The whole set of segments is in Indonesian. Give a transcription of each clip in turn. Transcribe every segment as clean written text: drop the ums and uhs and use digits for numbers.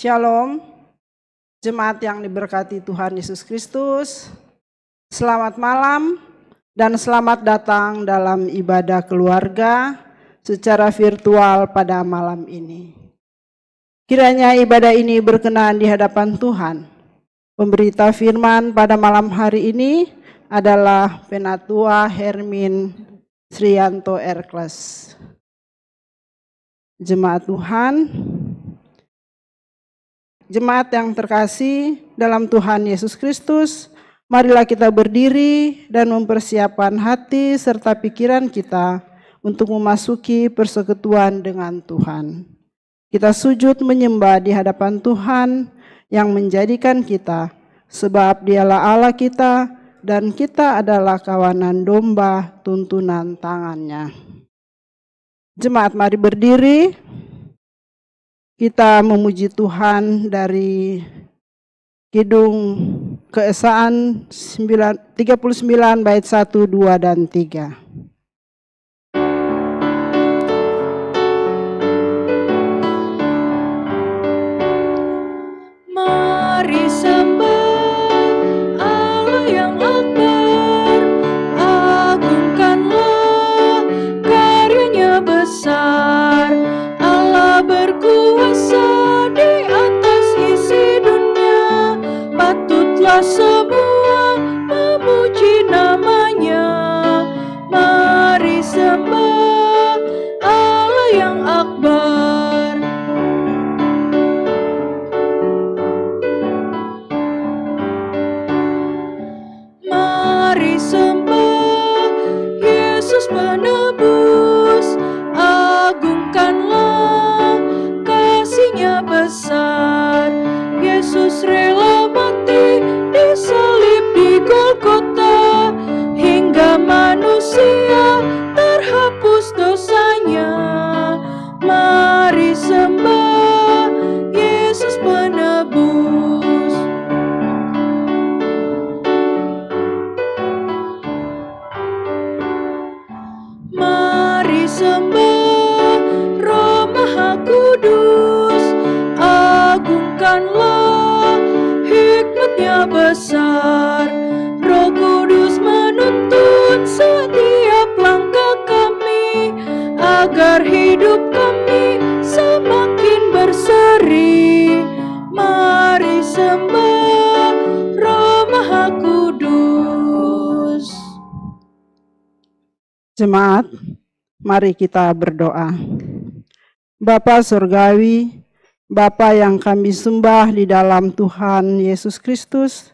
Shalom, jemaat yang diberkati Tuhan Yesus Kristus. Selamat malam dan selamat datang dalam ibadah keluarga secara virtual pada malam ini. Kiranya ibadah ini berkenan di hadapan Tuhan. Pemberita firman pada malam hari ini adalah Penatua Hermin Srianto Erkles. Jemaat Tuhan, jemaat yang terkasih dalam Tuhan Yesus Kristus, marilah kita berdiri dan mempersiapkan hati serta pikiran kita untuk memasuki persekutuan dengan Tuhan. Kita sujud menyembah di hadapan Tuhan yang menjadikan kita, sebab Dialah Allah kita dan kita adalah kawanan domba tuntunan tangannya. Jemaat, mari berdiri. Kita memuji Tuhan dari Kidung Keesaan 39 bait 1, 2, dan 3. Mari sembah Allah yang akbar, agungkanlah karyanya besar. Allah berkuasa di atas isi dunia, patutlah semua memuji namanya. Mari sembah Allah yang akbar. Mari sembah Yesus penebus, agungkanlah kasih-Nya besar. Yesus rela mati disalib di Golgota, hingga manusia terhapus dosanya. Mari sembah Yesus penebus. Mari sembah Roh Maha Kudus, agungkanlah hikmat-Nya besar. Roh Kudus menuntun setiap langkah kami, agar hidup kami semakin berseri. Mari sembah Roh Maha Kudus. Jemaat, mari kita berdoa. Bapa Surgawi, Bapa yang kami sembah di dalam Tuhan Yesus Kristus,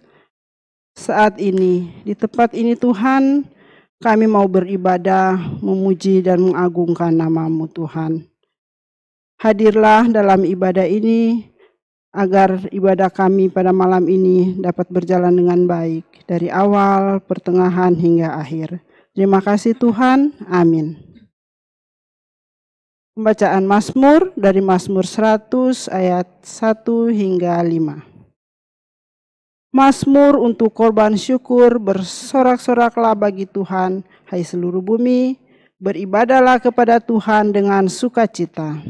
saat ini, di tempat ini Tuhan, kami mau beribadah, memuji dan mengagungkan nama-Mu Tuhan. Hadirlah dalam ibadah ini, agar ibadah kami pada malam ini dapat berjalan dengan baik, dari awal, pertengahan, hingga akhir. Terima kasih Tuhan, amin. Pembacaan Mazmur dari Mazmur 100 ayat 1 hingga 5. Mazmur untuk korban syukur, bersorak-soraklah bagi Tuhan, hai seluruh bumi, beribadahlah kepada Tuhan dengan sukacita.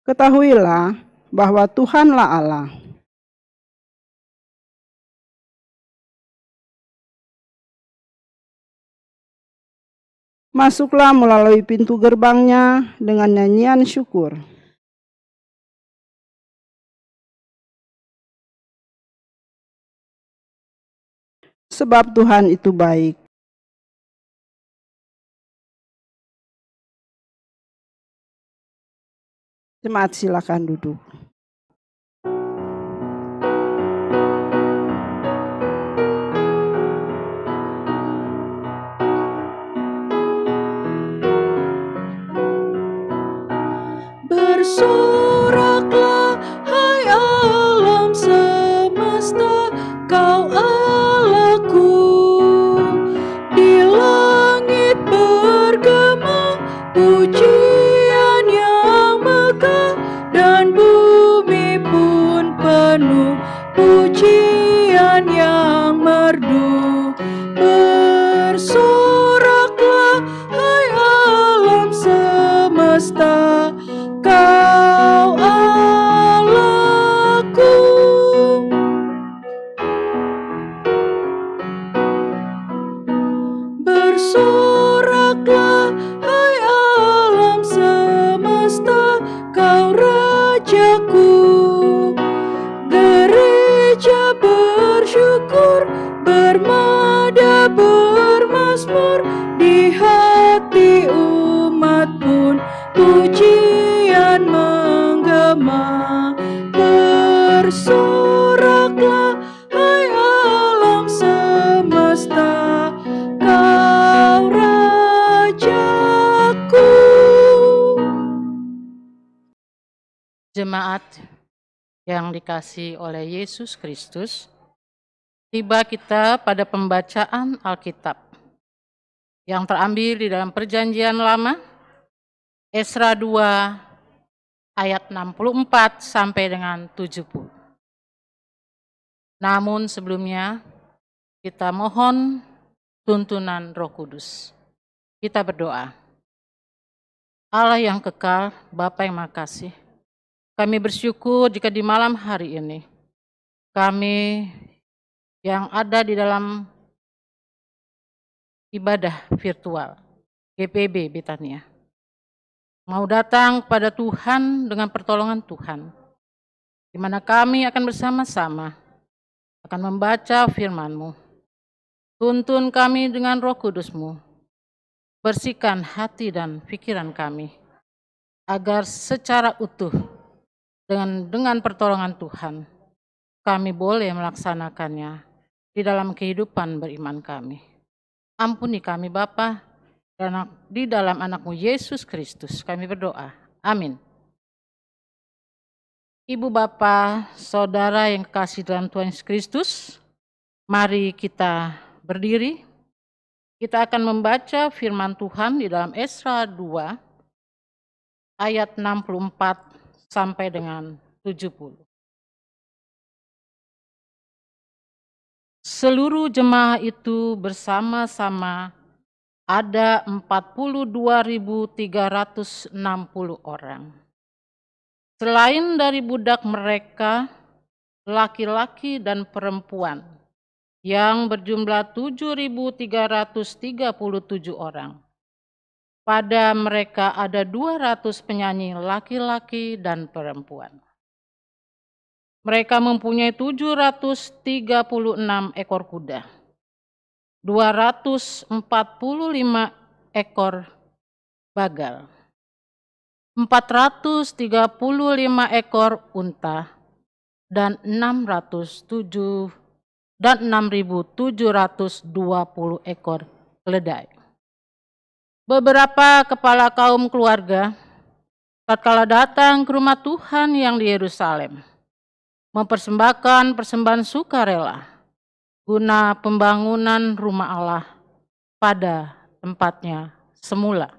Ketahuilah bahwa Tuhanlah Allah. Masuklah melalui pintu gerbangnya dengan nyanyian syukur. Sebab Tuhan itu baik. Jemaat, silakan duduk. Bersoraklah hai alam semesta, Kau Allahku. Di langit bergema pujian yang megah, dan bumi pun penuh pujian yang merdu. Bersoraklah hai alam semesta, bersoraklah, hai alam semesta, Kau Rajaku. Jemaat yang dikasihi oleh Yesus Kristus, tiba kita pada pembacaan Alkitab yang terambil di dalam Perjanjian Lama, Esra 2 ayat 64 sampai dengan 70. Namun sebelumnya kita mohon tuntunan Roh Kudus. Kita berdoa. Allah yang kekal, Bapa yang makasih, kami bersyukur jika di malam hari ini kami yang ada di dalam ibadah virtual GPB Betania mau datang kepada Tuhan dengan pertolongan Tuhan, di mana kami akan bersama-sama akan membaca firman-Mu. Tuntun kami dengan Roh Kudus-Mu, bersihkan hati dan pikiran kami, agar secara utuh dengan pertolongan Tuhan, kami boleh melaksanakannya di dalam kehidupan beriman kami. Ampuni kami Bapa, dan di dalam anak-Mu Yesus Kristus kami berdoa. Amin. Ibu Bapa, Saudara yang kekasih dalam Tuhan Yesus Kristus, mari kita berdiri. Kita akan membaca firman Tuhan di dalam Esra 2 ayat 64 sampai dengan 70. Seluruh jemaah itu bersama-sama ada 42.360 orang. Selain dari budak mereka, laki-laki dan perempuan yang berjumlah 7.337 orang. Pada mereka ada 200 penyanyi laki-laki dan perempuan. Mereka mempunyai 736 ekor kuda, 245 ekor bagal, 435 ekor unta, dan 6.720 ekor keledai. Beberapa kepala kaum keluarga tatkala datang ke rumah Tuhan yang di Yerusalem, mempersembahkan persembahan sukarela guna pembangunan rumah Allah pada tempatnya semula.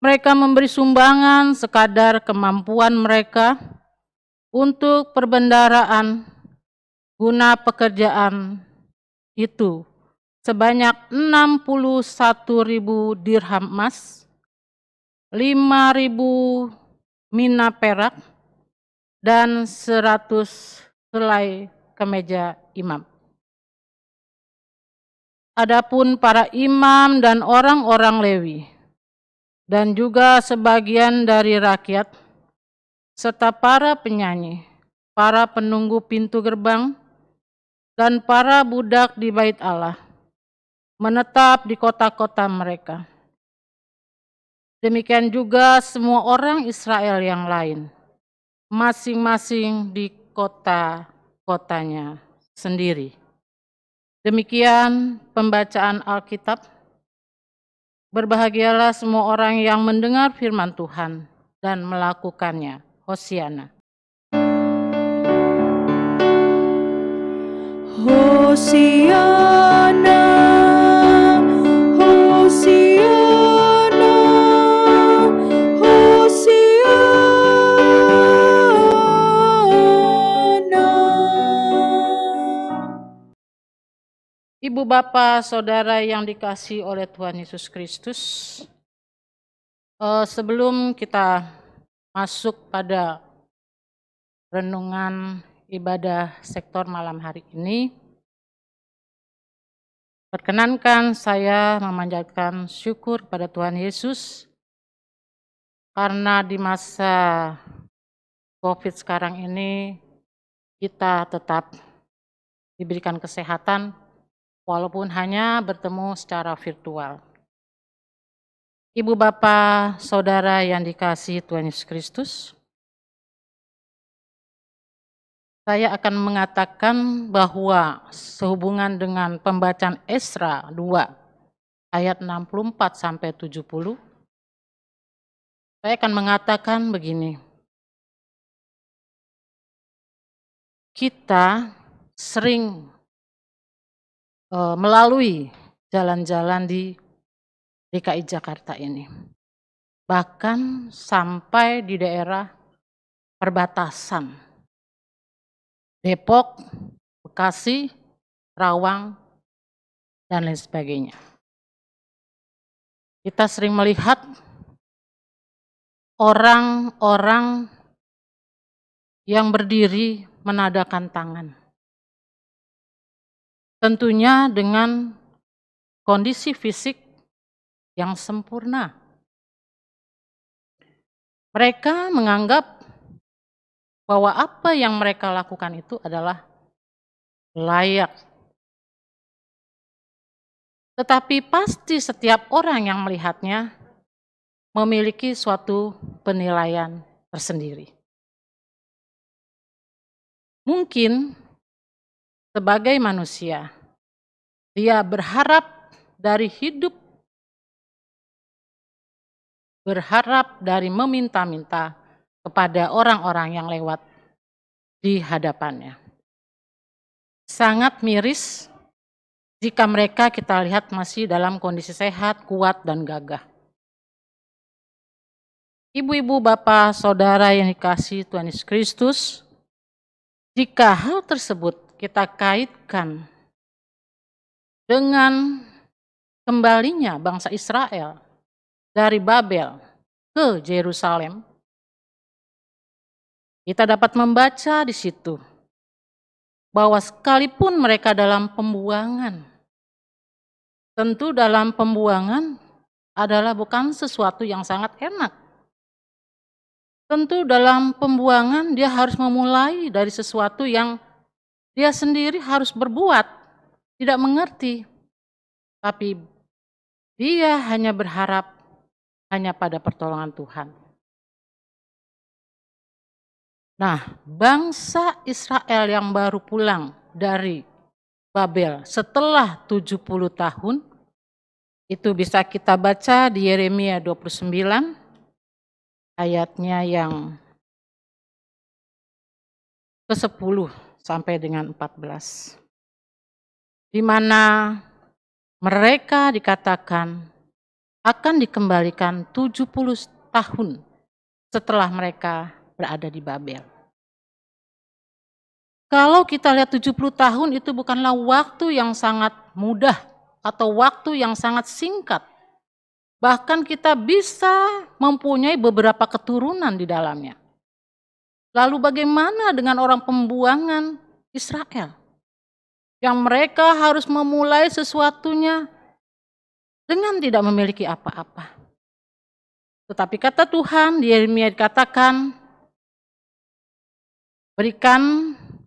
Mereka memberi sumbangan sekadar kemampuan mereka untuk perbendaharaan guna pekerjaan itu sebanyak 61.000 dirham emas, 5.000 mina perak, dan 100 helai kemeja imam. Adapun para imam dan orang-orang Lewi, dan juga sebagian dari rakyat, serta para penyanyi, para penunggu pintu gerbang, dan para budak di bait Allah, menetap di kota-kota mereka. Demikian juga semua orang Israel yang lain, masing-masing di kota-kotanya sendiri. Demikian pembacaan Alkitab. Berbahagialah semua orang yang mendengar firman Tuhan dan melakukannya. Hosiana. Hosiana, Hosiana, Hosiana. Ibu Bapa, Saudara yang dikasihi oleh Tuhan Yesus Kristus, sebelum kita masuk pada renungan ibadah sektor malam hari ini, perkenankan saya memanjatkan syukur kepada Tuhan Yesus karena di masa COVID sekarang ini kita tetap diberikan kesehatan walaupun hanya bertemu secara virtual. Ibu Bapa, Saudara yang dikasihi Tuhan Yesus Kristus, Saya akan mengatakan bahwa sehubungan dengan pembacaan Esra 2 ayat 64 sampai 70, saya akan mengatakan begini. Kita sering melalui jalan-jalan di DKI Jakarta ini. Bahkan sampai di daerah perbatasan. Depok, Bekasi, Rawang, dan lain sebagainya. Kita sering melihat orang-orang yang berdiri menadakan tangan. Tentunya dengan kondisi fisik yang sempurna. Mereka menganggap bahwa apa yang mereka lakukan itu adalah layak. Tetapi pasti setiap orang yang melihatnya memiliki suatu penilaian tersendiri. Mungkin sebagai manusia, dia berharap dari hidup, berharap dari meminta-minta kepada orang-orang yang lewat di hadapannya. Sangat miris jika mereka kita lihat masih dalam kondisi sehat, kuat, dan gagah. Ibu-ibu, bapak, saudara yang dikasihi Tuhan Yesus Kristus, jika hal tersebut kita kaitkan dengan kembalinya bangsa Israel dari Babel ke Yerusalem, kita dapat membaca di situ bahwa sekalipun mereka dalam pembuangan, tentu dalam pembuangan adalah bukan sesuatu yang sangat enak. Tentu dalam pembuangan dia harus memulai dari sesuatu yang dia sendiri harus berbuat, tidak mengerti. Tapi dia hanya berharap hanya pada pertolongan Tuhan. Nah, bangsa Israel yang baru pulang dari Babel setelah 70 tahun, itu bisa kita baca di Yeremia 29, ayatnya yang ke-10 sampai dengan 14. Di mana mereka dikatakan akan dikembalikan 70 tahun setelah mereka berada di Babel. Kalau kita lihat 70 tahun itu bukanlah waktu yang sangat mudah atau waktu yang sangat singkat. Bahkan kita bisa mempunyai beberapa keturunan di dalamnya. Lalu bagaimana dengan orang pembuangan Israel? Yang mereka harus memulai sesuatunya dengan tidak memiliki apa-apa. Tetapi kata Tuhan di Yeremia dikatakan,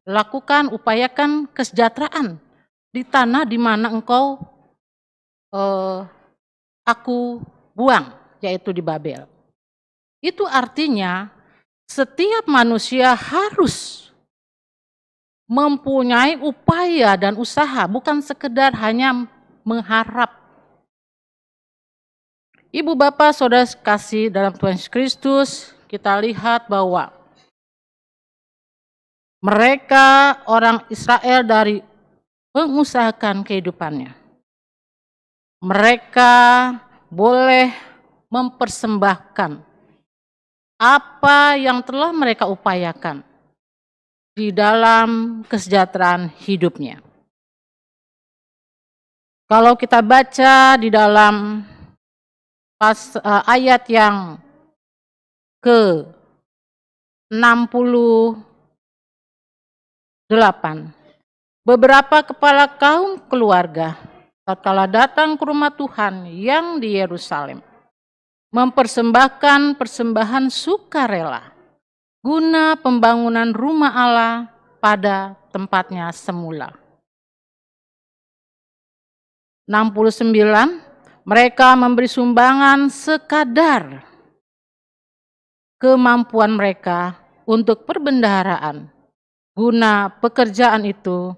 lakukan, upayakan kesejahteraan di tanah di mana engkau aku buang, yaitu di Babel. Itu artinya setiap manusia harus mempunyai upaya dan usaha, bukan sekedar hanya mengharap. Ibu, bapak, saudara kasih dalam Tuhan Yesus Kristus, kita lihat bahwa mereka orang Israel dari mengusahakan kehidupannya. Mereka boleh mempersembahkan apa yang telah mereka upayakan di dalam kesejahteraan hidupnya. Kalau kita baca di dalam ayat yang ke-68, beberapa kepala kaum keluarga tatkala datang ke rumah Tuhan yang di Yerusalem, mempersembahkan persembahan sukarela guna pembangunan rumah Allah pada tempatnya semula. 69, mereka memberi sumbangan sekadar kemampuan mereka untuk perbendaharaan guna pekerjaan itu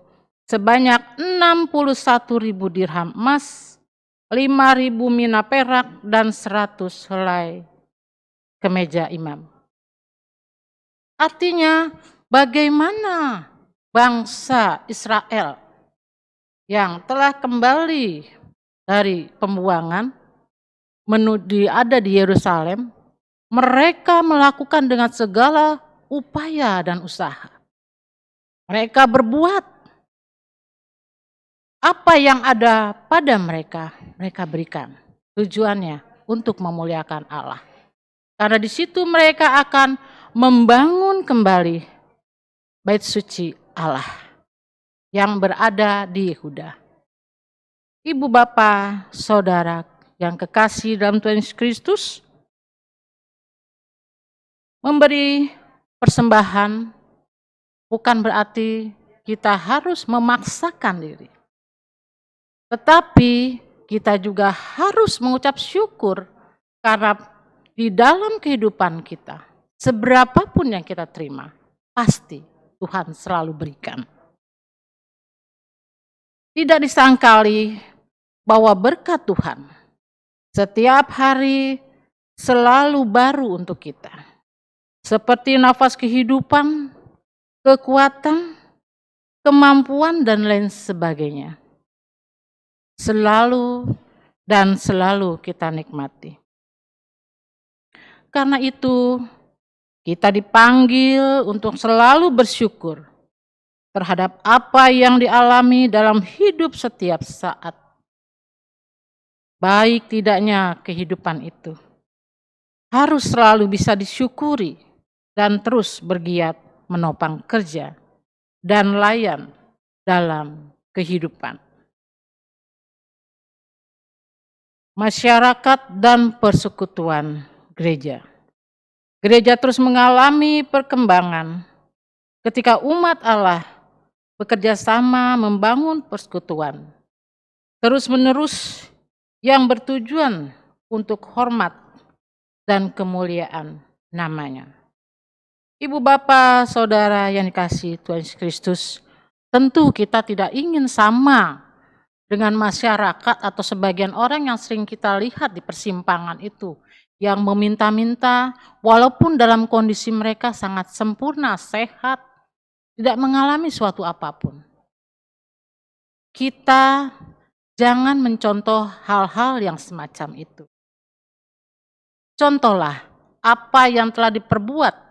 sebanyak 61.000 dirham emas, 5.000 mina perak, dan 100 helai kemeja imam. Artinya, bagaimana bangsa Israel yang telah kembali dari pembuangan ada di Yerusalem, mereka melakukan dengan segala upaya dan usaha. Mereka berbuat apa yang ada pada mereka, mereka berikan. Tujuannya untuk memuliakan Allah. Karena di situ mereka akan membangun kembali bait suci Allah yang berada di Yehuda. Ibu bapak, saudara yang kekasih dalam Tuhan Yesus Kristus, memberi persembahan bukan berarti kita harus memaksakan diri. Tetapi kita juga harus mengucap syukur karena di dalam kehidupan kita, seberapapun yang kita terima, pasti Tuhan selalu berikan. Tidak disangkali bahwa berkat Tuhan setiap hari selalu baru untuk kita. Seperti nafas kehidupan, kekuatan, kemampuan, dan lain sebagainya. Selalu dan selalu kita nikmati. Karena itu, kita dipanggil untuk selalu bersyukur terhadap apa yang dialami dalam hidup setiap saat. Baik tidaknya kehidupan itu harus selalu bisa disyukuri dan terus bergiat menopang kerja dan layan dalam kehidupan. Masyarakat dan persekutuan gereja. Gereja terus mengalami perkembangan ketika umat Allah bekerja sama membangun persekutuan terus-menerus yang bertujuan untuk hormat dan kemuliaan namanya. Ibu bapak, saudara yang dikasihi Tuhan Yesus Kristus, tentu kita tidak ingin sama dengan masyarakat atau sebagian orang yang sering kita lihat di persimpangan itu, yang meminta-minta walaupun dalam kondisi mereka sangat sempurna, sehat, tidak mengalami suatu apapun. Kita jangan mencontoh hal-hal yang semacam itu. Contohlah apa yang telah diperbuat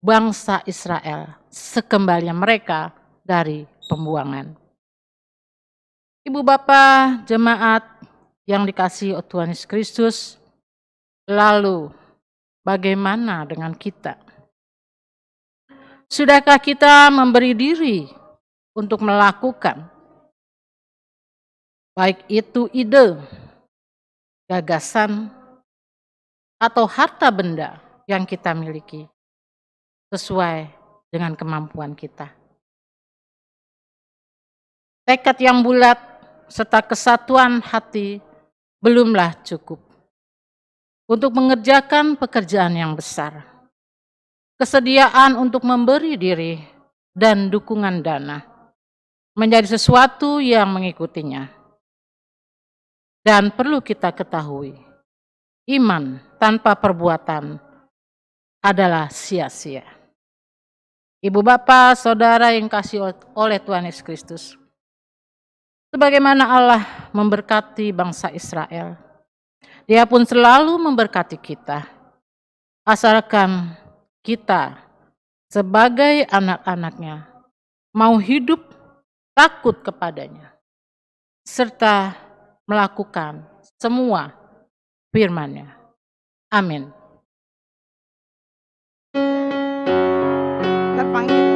bangsa Israel sekembalinya mereka dari pembuangan. Ibu bapak, jemaat yang dikasihi Tuhan Yesus Kristus, lalu bagaimana dengan kita? Sudahkah kita memberi diri untuk melakukan baik itu ide, gagasan, atau harta benda yang kita miliki sesuai dengan kemampuan kita? Tekad yang bulat serta kesatuan hati belumlah cukup untuk mengerjakan pekerjaan yang besar. Kesediaan untuk memberi diri dan dukungan dana menjadi sesuatu yang mengikutinya. Dan perlu kita ketahui, iman tanpa perbuatan adalah sia-sia. Ibu bapak, saudara yang kasih oleh Tuhan Yesus Kristus, sebagaimana Allah memberkati bangsa Israel, Dia pun selalu memberkati kita, asalkan kita sebagai anak-anaknya mau hidup takut kepadanya, serta melakukan semua firman-Nya. Amin. Terpanggil.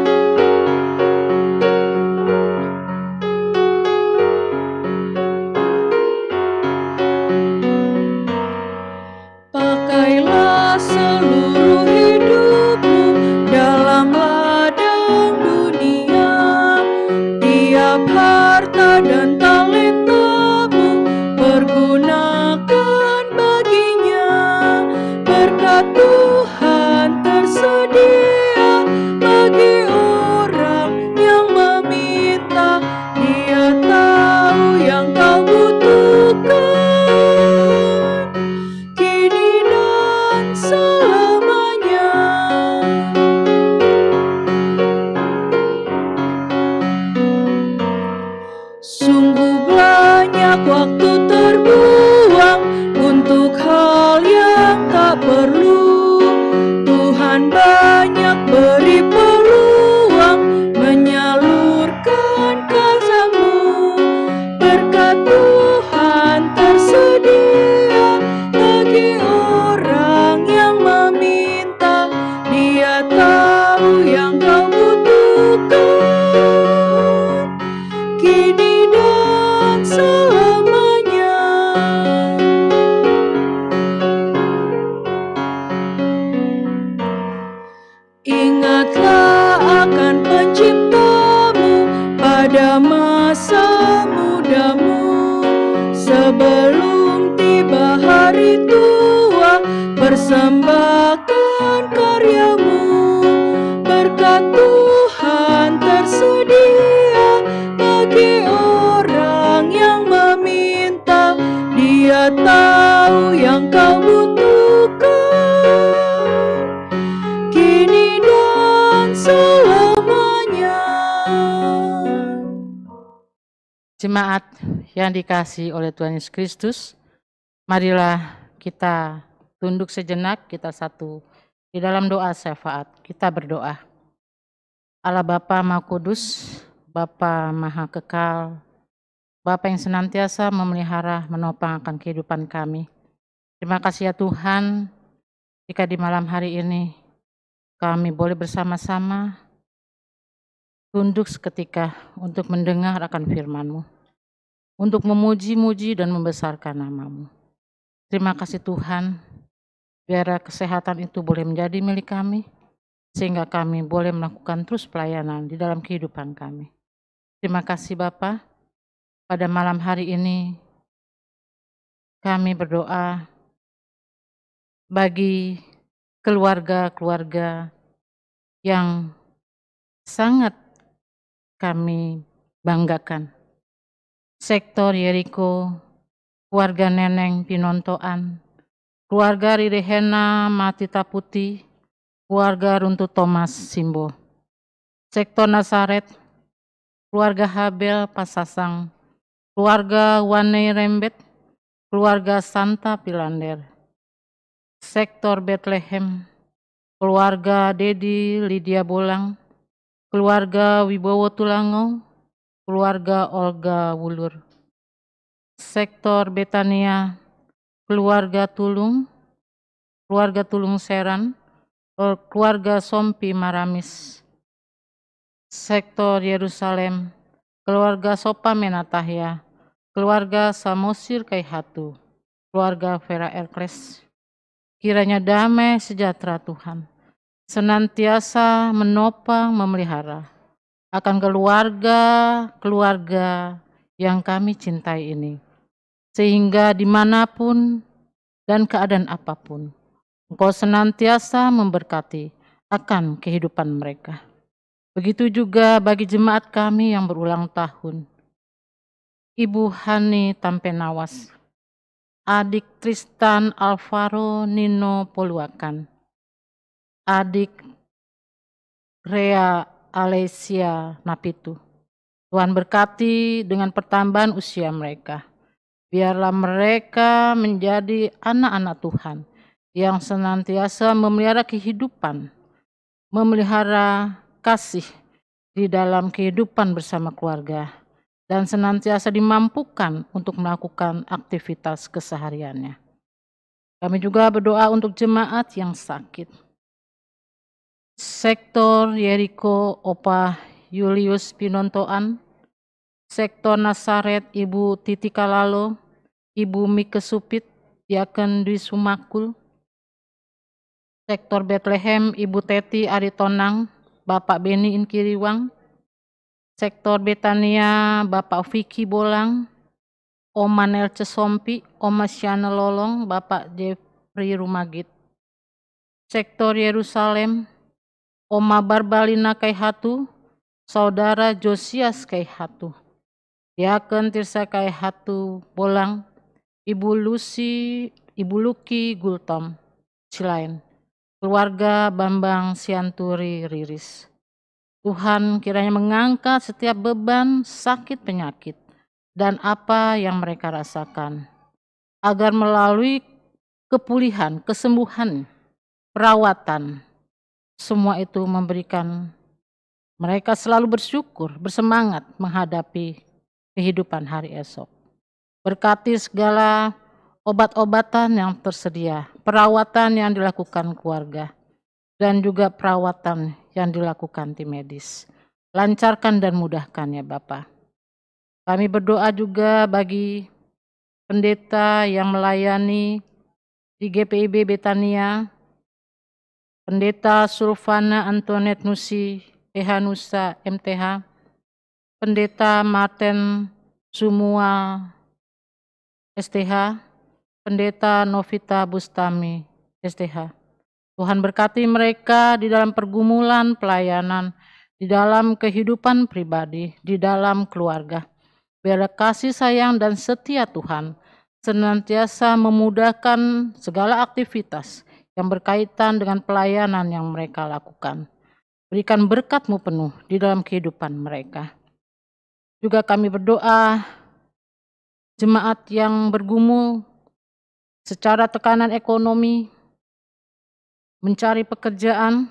Pakailah seluruh hidupmu dalam ladang dunia, tiap harta dan talentamu pergunakan baginya. Berkat Tuhan tersedia bagi pada masa mudamu, sebelum tiba hari tua, persembahkan karyamu. Berkat Tuhan tersedia bagi orang yang meminta. Dia tahu yang kau butuhkan, kini dan selamanya. Jemaat yang dikasihi oleh Tuhan Yesus Kristus, marilah kita tunduk sejenak, kita satu di dalam doa syafaat. Kita berdoa. Allah Bapa Maha Kudus, Bapa Maha Kekal, Bapa yang senantiasa memelihara, menopang akan kehidupan kami. Terima kasih ya Tuhan, jika di malam hari ini kami boleh bersama-sama tunduk seketika untuk mendengar akan firman-Mu, untuk memuji-muji dan membesarkan nama-Mu. Terima kasih Tuhan, biar kesehatan itu boleh menjadi milik kami, sehingga kami boleh melakukan terus pelayanan di dalam kehidupan kami. Terima kasih Bapa. Pada malam hari ini kami berdoa bagi keluarga-keluarga yang sangat kami banggakan. Sektor Yeriko, keluarga Neneng Pinontoan, keluarga Rirehena Matita Putih, keluarga Runtuh Thomas Simbo. Sektor Nasaret, keluarga Habel Pasasang, keluarga Wane Rembet, keluarga Santa Pilander. Sektor Bethlehem, keluarga Dedi Lydia Bolang, keluarga Wibowo Tulango, keluarga Olga Wulur. Sektor Betania, keluarga Tulung Seran, keluarga Sompi Maramis. Sektor Yerusalem, keluarga Sopa Menatahya, keluarga Samosir Kaihatu, keluarga Vera Erkles. Kiranya damai sejahtera Tuhan senantiasa menopang, memelihara akan keluarga yang kami cintai ini, sehingga dimanapun dan keadaan apapun, Engkau senantiasa memberkati akan kehidupan mereka. Begitu juga bagi jemaat kami yang berulang tahun. Ibu Hani Tampenawas, adik Tristan Alvaro Nino Poluakan, adik Rea Alesia Napitu. Tuhan berkati dengan pertambahan usia mereka. Biarlah mereka menjadi anak-anak Tuhan yang senantiasa memelihara kehidupan, memelihara kasih di dalam kehidupan bersama keluarga, dan senantiasa dimampukan untuk melakukan aktivitas kesehariannya. Kami juga berdoa untuk jemaat yang sakit. Sektor Yeriko Opa Julius Pinontoan, Sektor Nasaret Ibu Titi Kalalo, Ibu Mike Supit, Diaken Dwi Sumakul. Sektor Bethlehem Ibu Teti Aritonang, Bapak Beni Inkiriwang. Sektor Betania Bapak Vicky Bolang, Oma Nelce Sompi, Oma Syana Lolong, Bapak Jeffrey Rumagit. Sektor Yerusalem Oma Barbalina Kaihatu, Saudara Josias Kaihatu. Diaken Tirsa Kaihatu Bolang, Ibu Luki Gultom Cilain, keluarga Bambang Sianturi Riris. Tuhan kiranya mengangkat setiap beban, sakit, penyakit, dan apa yang mereka rasakan, agar melalui kepulihan, kesembuhan, perawatan, semua itu memberikan mereka selalu bersyukur, bersemangat menghadapi kehidupan hari esok. Berkati segala obat-obatan yang tersedia, perawatan yang dilakukan keluarga, dan juga perawatan yang dilakukan tim medis. Lancarkan dan mudahkan ya Bapak. Kami berdoa juga bagi pendeta yang melayani di GPIB Betania, Pendeta Sulfana Antoinette Nusi, Ehanusa MTH, Pendeta Martin Sumual STH, Pendeta Novita Bustami STH. Tuhan berkati mereka di dalam pergumulan pelayanan, di dalam kehidupan pribadi, di dalam keluarga. Biarlah kasih sayang dan setia Tuhan senantiasa memudahkan segala aktivitas yang berkaitan dengan pelayanan yang mereka lakukan. Berikan berkat-Mu penuh di dalam kehidupan mereka. Juga kami berdoa jemaat yang bergumul secara tekanan ekonomi, mencari pekerjaan,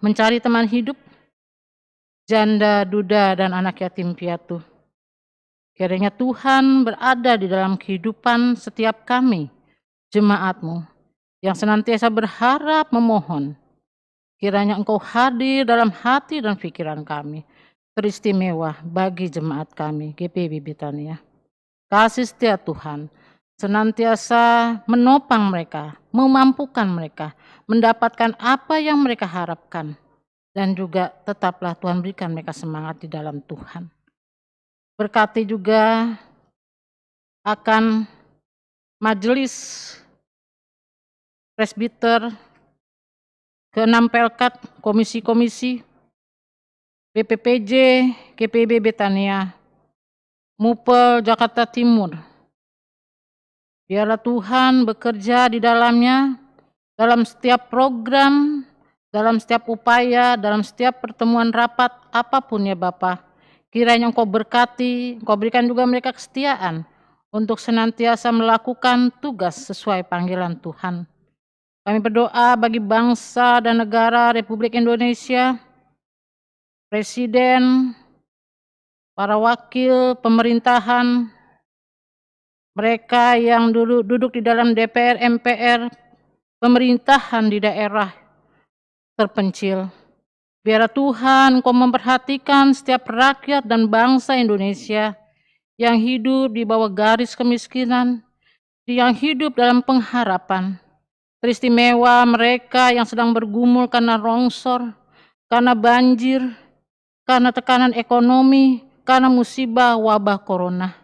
mencari teman hidup, janda, duda, dan anak yatim piatu. Kiranya Tuhan berada di dalam kehidupan setiap kami, jemaat-Mu, yang senantiasa berharap memohon. Kiranya Engkau hadir dalam hati dan pikiran kami, teristimewa bagi jemaat kami, GPIB Betania. Kasih setia Tuhan senantiasa menopang mereka, memampukan mereka, mendapatkan apa yang mereka harapkan. Dan juga tetaplah Tuhan berikan mereka semangat di dalam Tuhan. Berkati juga akan majelis presbiter, ke-6 Pelkat, komisi-komisi, BPPJ, GPIB Betania, Mupel Jakarta Timur. Biarlah Tuhan bekerja di dalamnya, dalam setiap program, dalam setiap upaya, dalam setiap pertemuan rapat, apapun ya Bapak. Kiranya Engkau berkati, Engkau berikan juga mereka kesetiaan untuk senantiasa melakukan tugas sesuai panggilan Tuhan. Kami berdoa bagi bangsa dan negara Republik Indonesia, Presiden, para wakil pemerintahan, mereka yang duduk di dalam DPR, MPR, pemerintahan di daerah terpencil. Biarlah Tuhan Engkau memperhatikan setiap rakyat dan bangsa Indonesia yang hidup di bawah garis kemiskinan, yang hidup dalam pengharapan. Teristimewa mereka yang sedang bergumul karena longsor, karena banjir, karena tekanan ekonomi, karena musibah wabah corona.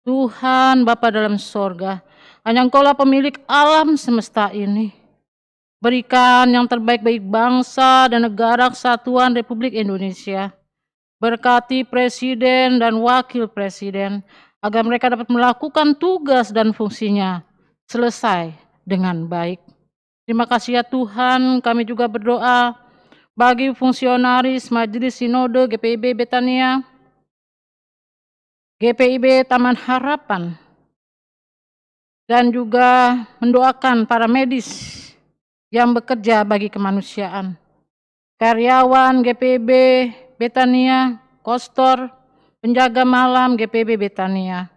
Tuhan Bapa dalam sorga, hanya Engkaulah pemilik alam semesta ini. Berikan yang terbaik bagi bangsa dan negara kesatuan Republik Indonesia. Berkati Presiden dan Wakil Presiden, agar mereka dapat melakukan tugas dan fungsinya selesai dengan baik. Terima kasih ya Tuhan, kami juga berdoa bagi fungsionaris Majelis Sinode GPIB Betania, GPIB Taman Harapan, dan juga mendoakan para medis yang bekerja bagi kemanusiaan, karyawan GPIB Betania, kostor, penjaga malam GPIB Betania.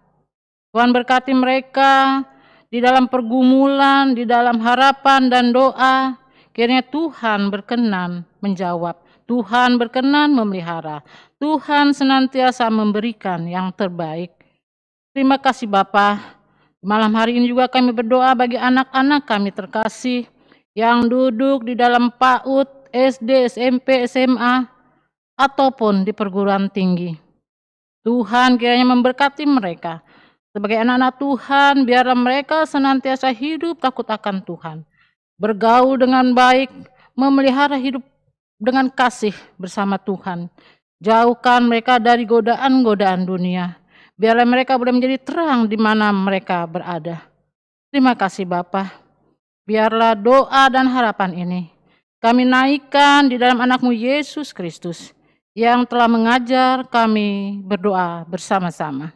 Tuhan berkati mereka di dalam pergumulan, di dalam harapan dan doa. Kiranya Tuhan berkenan menjawab, Tuhan berkenan memelihara, Tuhan senantiasa memberikan yang terbaik. Terima kasih Bapa. Malam hari ini juga kami berdoa bagi anak-anak kami terkasih yang duduk di dalam PAUD, SD, SMP, SMA, ataupun di perguruan tinggi. Tuhan kiranya memberkati mereka. Sebagai anak-anak Tuhan, biarlah mereka senantiasa hidup takut akan Tuhan. Bergaul dengan baik, memelihara hidup dengan kasih bersama Tuhan. Jauhkan mereka dari godaan-godaan dunia. Biarlah mereka boleh menjadi terang di mana mereka berada. Terima kasih Bapa. Biarlah doa dan harapan ini kami naikkan di dalam anak-Mu Yesus Kristus yang telah mengajar kami berdoa bersama-sama.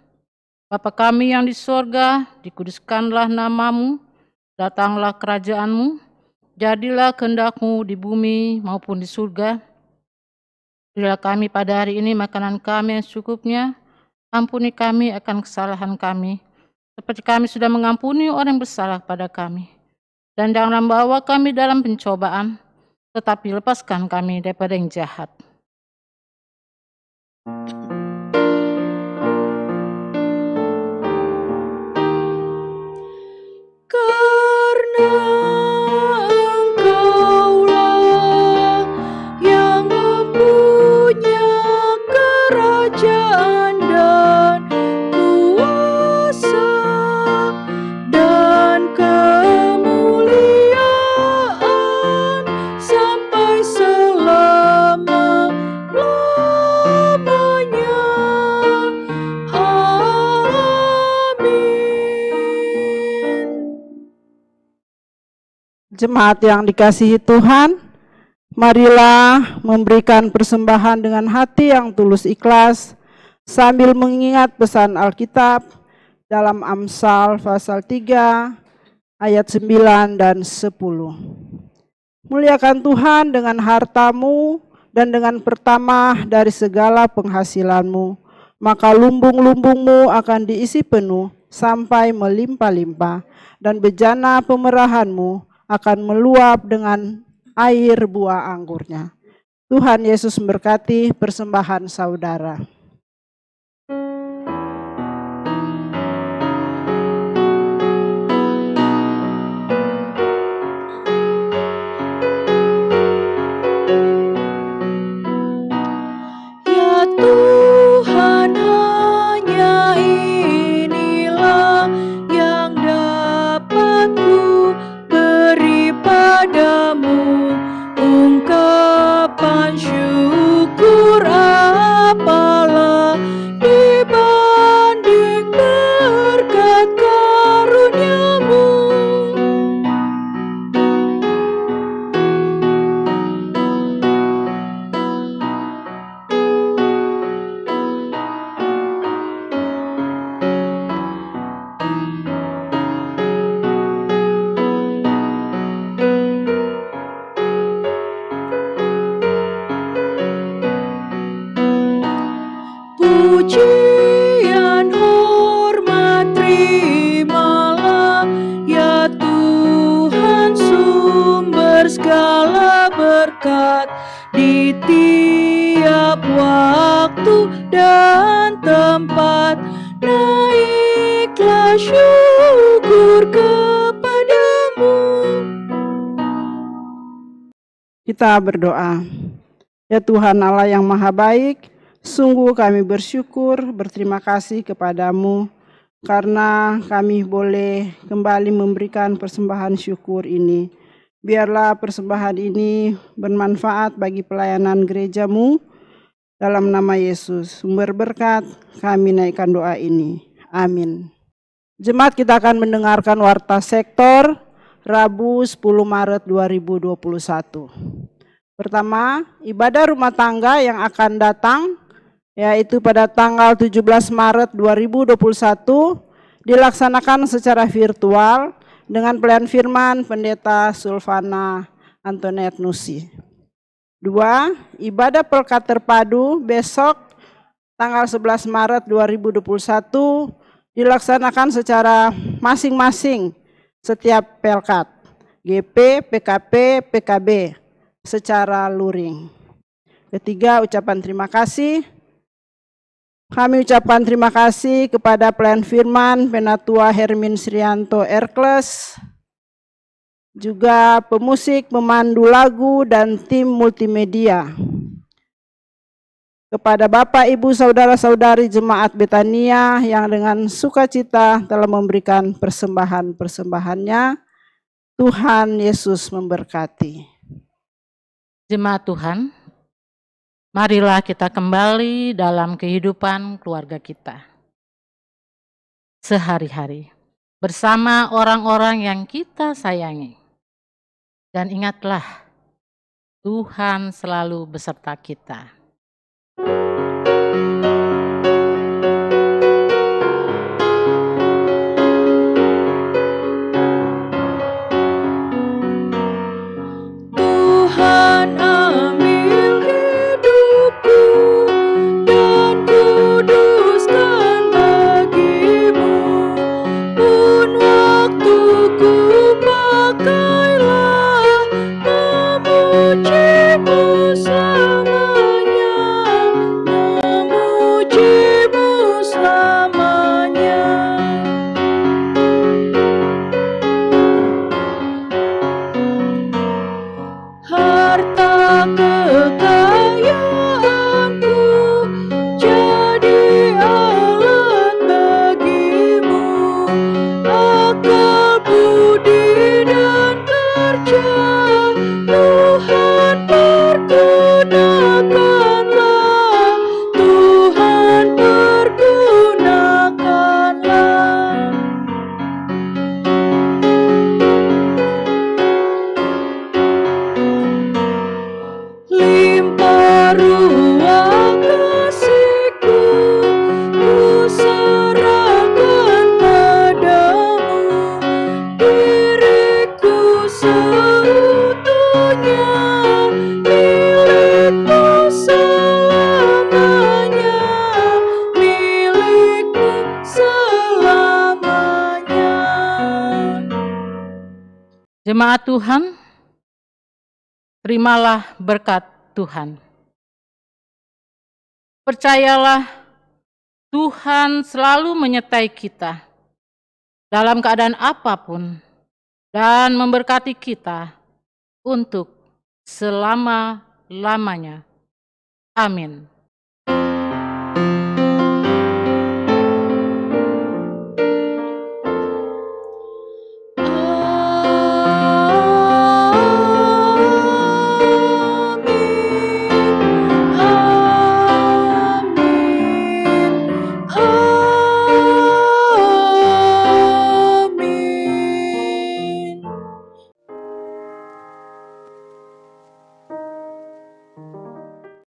Bapa kami yang di sorga, dikuduskanlah nama-Mu, datanglah kerajaan-Mu, jadilah kehendak-Mu di bumi maupun di surga. Berilah kami pada hari ini makanan kami yang secukupnya, ampuni kami akan kesalahan kami, seperti kami sudah mengampuni orang yang bersalah pada kami. Dan janganlah membawa kami dalam pencobaan, tetapi lepaskan kami daripada yang jahat. Karena Engkaulah yang mempunyai kerajaan kerajaan dan kuasa dan kemuliaan sampai selama-lamanya. Amin. Jemaat yang dikasihi Tuhan, marilah memberikan persembahan dengan hati yang tulus ikhlas sambil mengingat pesan Alkitab dalam Amsal pasal 3 ayat 9 dan 10. Muliakan Tuhan dengan hartamu dan dengan pertama dari segala penghasilanmu, maka lumbung-lumbungmu akan diisi penuh sampai melimpah-limpah, dan bejana pemerahanmu akan meluap dengan air buah anggurnya. Tuhan Yesus memberkati persembahan saudara. Ya Tuhan, hanya inilah yang dapat ku beri padamu, ungkapan syukur apalah dibanding berkat karuniamu. Pujian hormat terimalah, ya Tuhan, sumber segala berkat di tiap waktu dan tempat. Naiklah syukur kepadamu. Kita berdoa. Ya Tuhan Allah yang maha baik, sungguh kami bersyukur, berterima kasih kepadamu karena kami boleh kembali memberikan persembahan syukur ini. Biarlah persembahan ini bermanfaat bagi pelayanan gerejamu. Dalam nama Yesus, sumber berkat, kami naikkan doa ini. Amin. Jemaat, kita akan mendengarkan warta sektor Rabu 10 Maret 2021. Pertama, ibadah rumah tangga yang akan datang, yaitu pada tanggal 17 Maret 2021 dilaksanakan secara virtual dengan pelayan firman Pendeta Sulfana Antoinette Nusi. 2. Ibadah Pelkat Terpadu besok tanggal 11 Maret 2021 dilaksanakan secara masing-masing setiap Pelkat, GP, PKP, PKB secara luring. Ketiga, ucapan terima kasih. Kami ucapkan terima kasih kepada pelayan firman Penatua Hermin Srianto Erkles, juga pemusik, pemandu lagu, dan tim multimedia. Kepada Bapak, Ibu, Saudara-saudari Jemaat Betania yang dengan sukacita telah memberikan persembahan-persembahannya, Tuhan Yesus memberkati. Jemaat Tuhan, marilah kita kembali dalam kehidupan keluarga kita sehari-hari bersama orang-orang yang kita sayangi. Dan ingatlah, Tuhan selalu beserta kita. Tuhan ambil hidupku dan kuduskan bagimu, pun waktuku pakailah memujimu selamanya. Jemaat Tuhan, terimalah berkat Tuhan. Percayalah, Tuhan selalu menyertai kita dalam keadaan apapun dan memberkati kita untuk selama-lamanya. Amin.